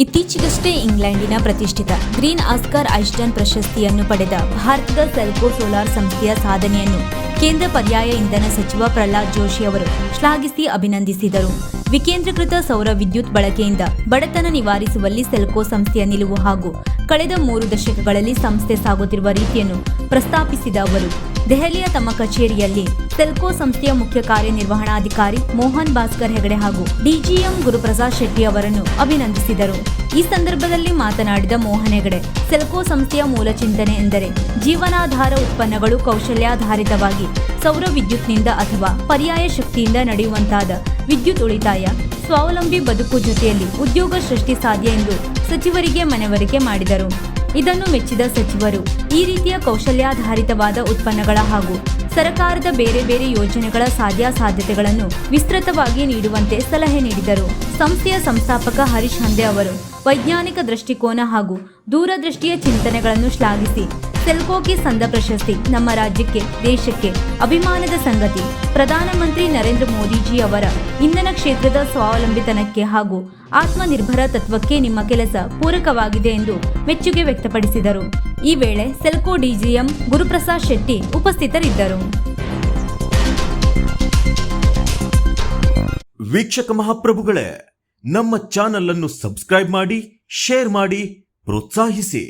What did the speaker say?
ಇತ್ತೀಚೆಗಷ್ಟೇ ಇಂಗ್ಲೆಂಡಿನ ಪ್ರತಿಷ್ಠಿತ ಗ್ರೀನ್ ಆಸ್ಕರ್ ಐಸ್ಟನ್ ಪ್ರಶಸ್ತಿಯನ್ನು ಪಡೆದ ಭಾರತದ ಸೆಲ್ಕೋ ಸೋಲಾರ್ ಸಂಸ್ಥೆಯ ಸಾಧನೆಯನ್ನು ಕೇಂದ್ರ ಪರ್ಯಾಯ ಇಂಧನ ಸಚಿವ ಪ್ರಹ್ಲಾದ್ ಜೋಶಿ ಅವರು ಶ್ಲಾಘಿಸಿ ಅಭಿನಂದಿಸಿದರು. ವಿಕೇಂದ್ರೀಕೃತ ಸೌರ ವಿದ್ಯುತ್ ಬಳಕೆಯಿಂದ ಬಡತನ ನಿವಾರಿಸುವಲ್ಲಿ ಸೆಲ್ಕೋ ಸಂಸ್ಥೆಯ ನಿಲುವು ಹಾಗೂ ಕಳೆದ 3 ದಶಕಗಳಲ್ಲಿ ಸಂಸ್ಥೆ ಸಾಗುತ್ತಿರುವ ರೀತಿಯನ್ನು ಪ್ರಸ್ತಾಪಿಸಿದ ಅವರು, ದೆಹಲಿಯ ತಮ್ಮ ಕಚೇರಿಯಲ್ಲಿ ಸೆಲ್ಕೋ ಸಂಸ್ಥೆಯ ಮುಖ್ಯ ಕಾರ್ಯನಿರ್ವಹಣಾಧಿಕಾರಿ ಮೋಹನ್ ಭಾಸ್ಕರ್ ಹೆಗಡೆ ಹಾಗೂ ಡಿಜಿಎಂ ಗುರುಪ್ರಸಾದ್ ಶೆಟ್ಟಿ ಅವರನ್ನು ಅಭಿನಂದಿಸಿದರು. ಈ ಸಂದರ್ಭದಲ್ಲಿ ಮಾತನಾಡಿದ ಮೋಹನ್ ಹೆಗಡೆ, ಸೆಲ್ಕೋ ಸಂಸ್ಥೆಯ ಮೂಲ ಚಿಂತನೆ ಎಂದರೆ ಜೀವನಾಧಾರ ಉತ್ಪನ್ನಗಳು ಕೌಶಲ್ಯಾಧಾರಿತವಾಗಿ ಸೌರ ವಿದ್ಯುತ್ನಿಂದ ಅಥವಾ ಪರ್ಯಾಯ ಶಕ್ತಿಯಿಂದ ನಡೆಯುವಂತಾದ ವಿದ್ಯುತ್ ಉಳಿತಾಯ, ಸ್ವಾವಲಂಬಿ ಬದುಕು ಜೊತೆಯಲ್ಲಿ ಉದ್ಯೋಗ ಸೃಷ್ಟಿ ಸಾಧ್ಯ ಎಂದು ಸಚಿವರಿಗೆ ಮನವರಿಕೆ ಮಾಡಿದರು. ಇದನ್ನು ಮೆಚ್ಚಿದ ಸಚಿವರು ಈ ರೀತಿಯ ಕೌಶಲ್ಯಾಧಾರಿತವಾದ ಉತ್ಪನ್ನಗಳ ಹಾಗೂ ಸರ್ಕಾರದ ಬೇರೆ ಬೇರೆ ಯೋಜನೆಗಳ ಸಾಧ್ಯಾಸಾಧ್ಯತೆಗಳನ್ನು ವಿಸ್ತೃತವಾಗಿ ನೀಡುವಂತೆ ಸಲಹೆ ನೀಡಿದರು. ಸಂಸ್ಥೆಯ ಸಂಸ್ಥಾಪಕ ಹರೀಶ್ ಹಂದೆ ಅವರು ವೈಜ್ಞಾನಿಕ ದೃಷ್ಟಿಕೋನ ಹಾಗೂ ದೂರದೃಷ್ಟಿಯ ಚಿಂತನೆಗಳನ್ನು ಶ್ಲಾಘಿಸಿ, ಸೆಲ್ಕೋಗೆ ಸಂದ ಪ್ರಶಸ್ತಿ ನಮ್ಮ ರಾಜ್ಯಕ್ಕೆ, ದೇಶಕ್ಕೆ ಅಭಿಮಾನದ ಸಂಗತಿ. ಪ್ರಧಾನಮಂತ್ರಿ ನರೇಂದ್ರ ಮೋದಿಜಿ ಅವರ ಇಂಧನ ಕ್ಷೇತ್ರದ ಸ್ವಾವಲಂಬಿತನಕ್ಕೆ ಹಾಗೂ ಆತ್ಮನಿರ್ಭರ ತತ್ವಕ್ಕೆ ನಿಮ್ಮ ಕೆಲಸ ಪೂರಕವಾಗಿದೆ ಎಂದು ಮೆಚ್ಚುಗೆ ವ್ಯಕ್ತಪಡಿಸಿದರು. ಈ ವೇಳೆ ಸೆಲ್ಕೋ ಡಿಜಿಎಂ ಗುರುಪ್ರಸಾದ್ ಶೆಟ್ಟಿ ಉಪಸ್ಥಿತರಿದ್ದರು. ವೀಕ್ಷಕ ಮಹಾಪ್ರಭುಗಳೇ, ನಮ್ಮ ಚಾನಲ್ ಅನ್ನು ಸಬ್ಸ್ಕ್ರೈಬ್ ಮಾಡಿ, ಶೇರ್ ಮಾಡಿ, ಪ್ರೋತ್ಸಾಹಿಸಿ.